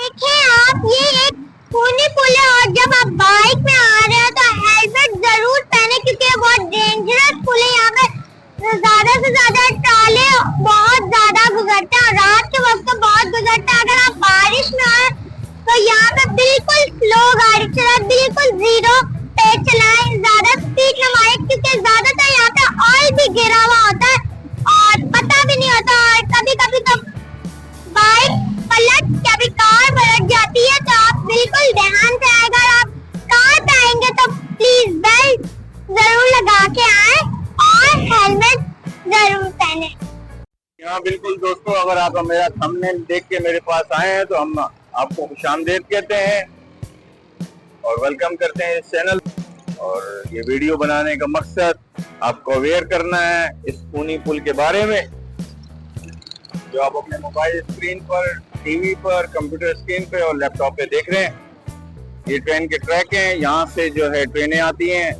देखें आप, ये एक खूनी पुल है और जब आप बाइक में आ रहे हैं तो हेलमेट जरूर पहने क्योंकि ये बहुत डेंजरस पुल है। यहाँ पे ज्यादा से ज्यादा ट्राले बहुत ज्यादा गुजरते हैं और रात के वक्त तो बहुत गुजरते हैं। अगर आप बारिश में आए तो यहाँ पे बिल्कुल स्लो गाड़ी चलाए, बिल्कुल जीरो पे चलाएं, ज्यादा स्पीड न मारे क्योंकि ज्यादातर यहाँ पे ऑयल भी गिरा हुआ होता है और पता भी नहीं होता। और कभी कभी तो बाइक पलट, कभी कार पलट जाती है, तो आप बिल्कुल ध्यान से अगर आप कार पे आएंगे तो प्लीज बेल्ट जरूर लगा के आए और हेलमेट जरूर पहने। यहाँ बिल्कुल दोस्तों, अगर आप मेरा थंबनेल देख के मेरे पास आए हैं तो हम आपको खुशामदीद कहते हैं और वेलकम करते हैं इस चैनल। और ये वीडियो बनाने का मकसद आपको अवेयर करना है इस खूनी पुल के बारे में, जो आप अपने मोबाइल स्क्रीन पर, टीवी पर, कंप्यूटर स्क्रीन पे और लैपटॉप पे देख रहे हैं। ये ट्रेन के ट्रैक हैं, यहाँ से जो है ट्रेनें आती हैं।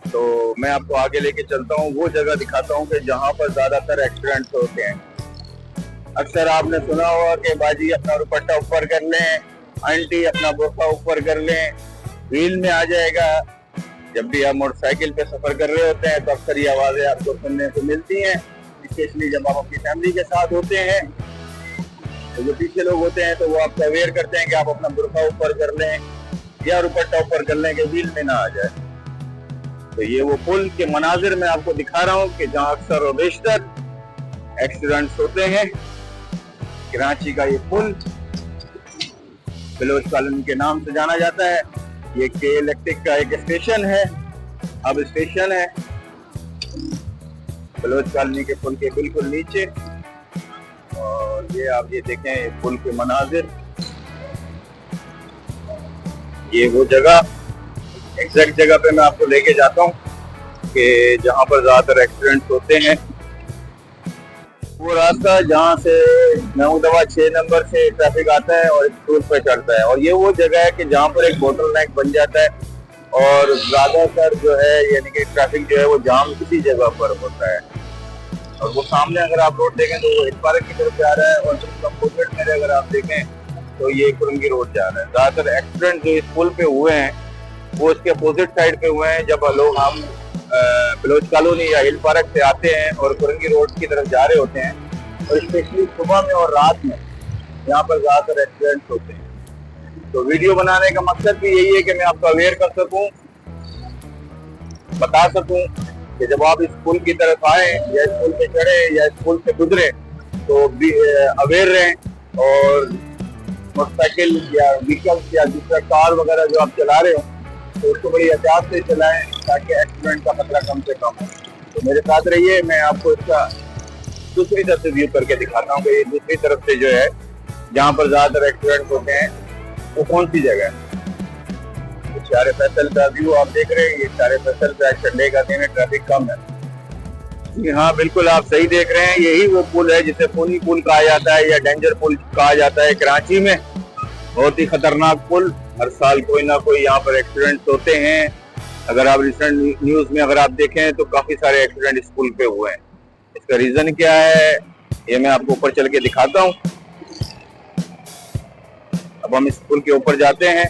तो मैं आपको आगे लेके चलता हूँ, वो जगह दिखाता हूँ कि जहाँ पर ज्यादातर एक्सीडेंट्स होते हैं। अक्सर आपने सुना होगा कि बाजी अपना दुपट्टा ऊपर कर लें, आंटी अपना बुर्का ऊपर कर लें, व्हील में आ जाएगा। जब भी आप मोटरसाइकिल पे सफर कर रहे होते हैं तो अक्सर ये आवाजें आपको सुनने को मिलती हैं, स्पेशली जब आप अपनी फैमिली के साथ होते हैं। तो जो पीछे लोग होते हैं तो वो आपको अवेयर करते हैं कि आप अपना बुर्का ऊपर कर लें या दुपट्टा ऊपर कर लें कि व्हील में ना आ जाए। तो ये वो पुल के मनाजिर मैं आपको दिखा रहा हूँ कि जहाँ अक्सर और बेशतर एक्सीडेंट्स होते हैं। कराची का ये पुल बलोच कॉलोनी के नाम से जाना जाता है। ये के इलेक्ट्रिक का एक स्टेशन है, अब स्टेशन है बलोच कॉलोनी के पुल के बिल्कुल नीचे। और ये आप ये देखें पुल के मनाजिर, ये वो जगह, एग्जैक्ट जगह पे मैं आपको लेके जाता हूँ कि जहाँ पर ज्यादातर एक्सीडेंट्स होते हैं। वो रास्ता जहाँ से महमूदवा 6 नंबर से ट्रैफिक आता है और पुल पे चढ़ता है। और ये वो जगह है कि जहाँ पर एक बोटलनेक बन जाता है और ज्यादातर जो है यानी कि ट्रैफिक जो है वो जाम किसी जगह पर होता है। और वो सामने अगर आप रोड देखें तो वो हिल पार्क की तरफ जा रहा है और अपोजिट में अगर आप देखें तो ये कुरंगी रोड जा रहा है। ज्यादातर एक्सीडेंट जो इस पुल पे हुए हैं वो इसके अपोजिट साइड पे हुए हैं, जब लोग हम बलोच कॉलोनी या हिल पार्क से आते हैं और कुरंगी रोड की तरफ जा रहे होते हैं। और स्पेशली सुबह में और रात में यहाँ पर ज्यादातर एक्सीडेंट होते हैं। तो वीडियो बनाने का मकसद भी यही है कि मैं आपको अवेयर कर सकूं, बता सकूं कि जब आप इस पुल की तरफ आए या इस पुल पे चढ़े या इस पुल से गुजरे तो भी अवेयर रहें। और मोटरसाइकिल या व्हीकल्स या दूसरा कार वगैरह जो आप चला रहे हो तो उसको बड़ी एहतियात से चलाएं ताकि एक्सीडेंट का खतरा कम से कम हो। तो मेरे साथ रहिए, मैं आपको इसका दूसरी तरफ से व्यू करके दिखाता हूँ कि ये दूसरी तरफ से जो है जहाँ पर ज्यादातर एक्सीडेंट होते हैं वो कौन सी जगह है। शारे फैसल का व्यू आप देख रहे हैं, ये शारे फैसल का संडे का दिन है, ट्रैफिक कम है। जी हाँ, बिल्कुल आप सही देख रहे हैं, यही वो पुल है जिसे खूनी पुल कहा जाता है या डेंजर पुल कहा जाता है कराची में। बहुत ही खतरनाक पुल, हर साल कोई ना कोई यहाँ पर एक्सीडेंट होते हैं। अगर आप रिसेंट न्यूज में अगर आप देखें तो काफी सारे एक्सीडेंट इस पुल पे हुए हैं। इसका रीजन क्या है ये मैं आपको ऊपर चल के दिखाता हूँ। अब हम इस पुल के ऊपर जाते हैं।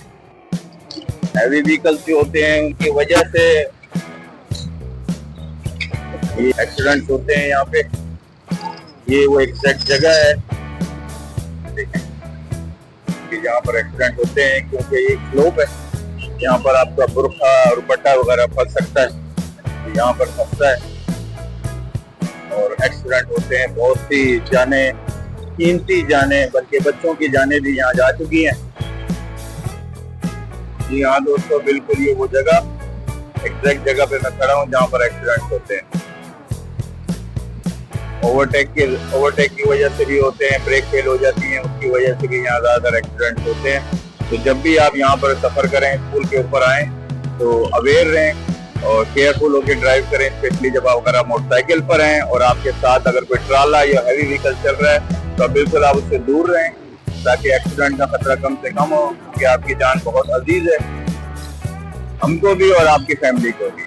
हैवी व्हीकल्स जो होते हैं उनकी वजह से ये एक्सीडेंट होते हैं यहाँ पे। ये वो एग्जैक्ट जगह है कि जहाँ पर एक्सीडेंट होते हैं, क्योंकि ये स्लोप है, यहाँ पर आपका बुर्का और दुपट्टा वगैरह फंस सकता है, यहाँ पर फंसता है और एक्सीडेंट होते हैं। बहुत सी जाने, कीमती जाने, बल्कि बच्चों की जाने भी यहाँ जा चुकी हैं। जी हाँ दोस्तों, बिल्कुल ये वो जगह, एग्जैक्ट जगह पे मैं खड़ा हूँ जहाँ पर एक्सीडेंट होते हैं। ओवरटेक की वजह से भी होते हैं, ब्रेक फेल हो जाती है, उसकी वजह से भी यहाँ ज्यादातर एक्सीडेंट होते हैं। तो जब भी आप यहाँ पर सफर करें, पुल के ऊपर आए तो अवेयर रहें और केयरफुल होकर ड्राइव करें, स्पेशली जब आप अगर मोटरसाइकिल पर हैं और आपके साथ अगर कोई ट्राला या हैवी व्हीकल चल रहा है तो बिल्कुल आप उससे दूर रहें ताकि एक्सीडेंट का खतरा कम से कम हो, क्योंकि आपकी जान बहुत अजीज है, हमको भी और आपकी फैमिली को भी।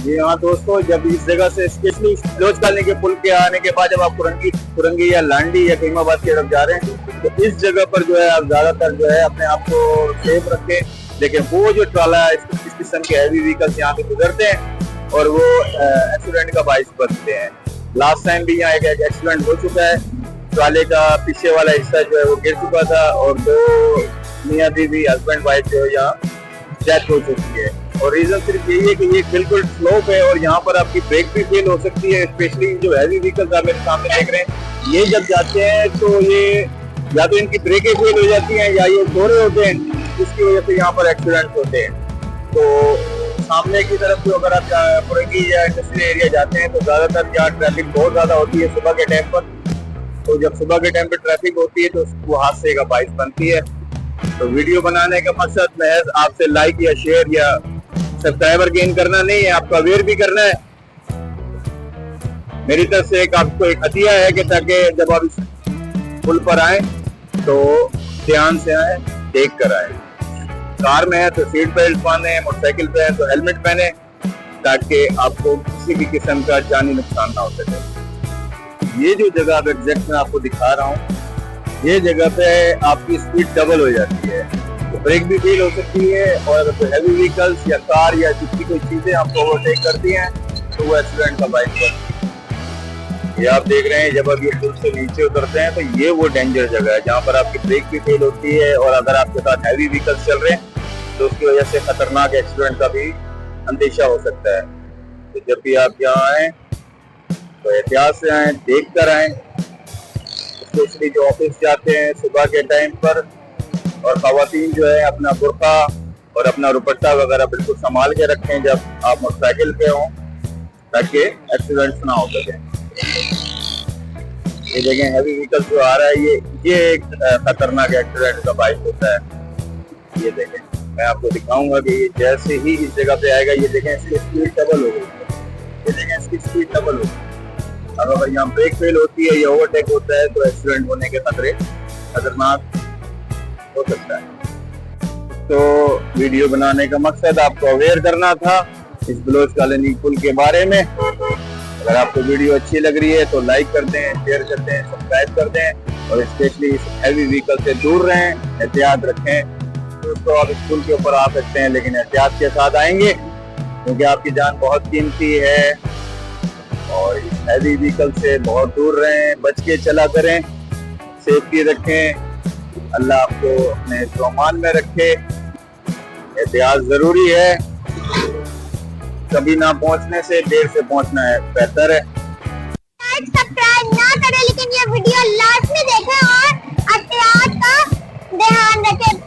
जी हाँ दोस्तों, जब इस जगह से स्पेशली बलोच कॉलोनी के पुल के आने के बाद जब आप कुरंगी या लांडी या करीमाबाद की तरफ जा रहे हैं तो इस जगह पर जो है आप ज्यादातर जो है अपने आप को सेफ रखें। लेकिन वो जो ट्राला इस किस्म के हैवी व्हीकल्स यहाँ से गुजरते हैं और वो एक्सीडेंट का बाइस बनते हैं। लास्ट टाइम भी यहाँ एक एक्सीडेंट हो चुका है, ट्राले का पीछे वाला हिस्सा जो है वो गिर चुका था और 2 मियाँ बीवी हस्बैंड वाइफ जो है यहाँ डेथ हो चुकी है। और रीजन सिर्फ यही है कि ये बिल्कुल स्लोप है और यहाँ पर आपकी ब्रेक भी फेल हो सकती है। स्पेशली जो हैवी व्हीकल्स आप मेरे सामने देख रहे हैं, ये जब जाते हैं तो ये या तो इनकी ब्रेकें फेल हो जाती हैं या ये दोहरे होते हैं, जिसकी वजह से यहाँ पर एक्सीडेंट होते हैं। तो सामने की तरफ जो अगर आप कुरंगी या इंडस्ट्रियल एरिया जाते हैं तो ज्यादातर यहाँ ट्रैफिक बहुत ज्यादा होती है सुबह के टाइम पर। तो जब सुबह के टाइम पर ट्रैफिक होती है तो वो हादसे का बाइस बनती है। तो वीडियो बनाने का मकसद महज आपसे लाइक या शेयर या सब्सक्राइबर गेन करना नहीं है, आपको अवेयर भी करना है। मेरी तरफ से आपको एक हदिया है कि ताकि जब आप इस पुल पर आए तो ध्यान से आए, देख कर आए। कार में है तो सीट बेल्ट पहने, मोटरसाइकिल पे है तो हेलमेट पहने, ताकि आपको किसी भी किस्म का जानी नुकसान ना हो सके। ये जो जगह अब एग्जैक्ट मैं आपको दिखा रहा हूँ, ये जगह पे आपकी स्पीड डबल हो जाती है, तो ब्रेक भी फेल हो सकती है और अगर कोई हैवी व्हीकल्स या कार या दूसरी कोई चीजें आपको ओवरटेक करती हैं तो वो एक्सीडेंट का बाइस बनती है। ये आप देख रहे हैं, जब आप ये पुल से नीचे उतरते हैं तो ये वो डेंजर जगह है जहाँ पर आपकी ब्रेक भी फेल होती है और अगर आपके साथ हैवी व्हीकल्स चल रहे हैं तो उसकी वजह से खतरनाक एक्सीडेंट का भी अंदेशा हो सकता है। तो जब भी आप यहाँ आए तो एहतियात से आए, देख कर आए। स्पेशली जो ऑफिस जाते हैं सुबह के टाइम पर, और खवातीन जो है अपना बुर्का और अपना दुपट्टा वगैरह बिल्कुल संभाल के रखें जब आप मोटरसाइकिल पे हों, ताकि एक्सीडेंट्स ना हो सके। ये देखें, हैवी व्हीकल जो आ रहा है ये एक खतरनाक एक्सीडेंट का बाइस होता है। ये देखें, मैं आपको दिखाऊंगा कि ये जैसे ही इस जगह पे आएगा, ये देखें इसकी स्पीड डबल हो गई। ये देखें इसकी स्पीड डबल हो गई। अगर यहाँ ब्रेक फेल होती है या ओवरटेक होता है तो एक्सीडेंट होने के खतरे खतरनाक हो सकता है। तो वीडियो बनाने का मकसद आपको अवेयर करना था इस बलोच कॉलोनी पुल के बारे में। अगर आपको वीडियो अच्छी लग रही है तो लाइक कर दें, शेयर कर दें, सब्सक्राइब कर दें और स्पेशली इस हैवी व्हीकल से दूर रहें, एहतियात रखें। दोस्तों आप इस पुल के ऊपर आ सकते हैं लेकिन एहतियात के साथ आएंगे क्योंकि आपकी जान बहुत कीमती है और इस हैवी व्हीकल से बहुत दूर रहें, बच के चला करें, सेफ्टी रखें। अल्लाह आपको अपने सामान में रखे। एहतियात जरूरी है, कभी ना पहुंचने से देर से पहुंचना है बेहतर है। सब्सक्राइब ना करें लेकिन ये वीडियो लास्ट में देखें और एहतियात का ध्यान रखें।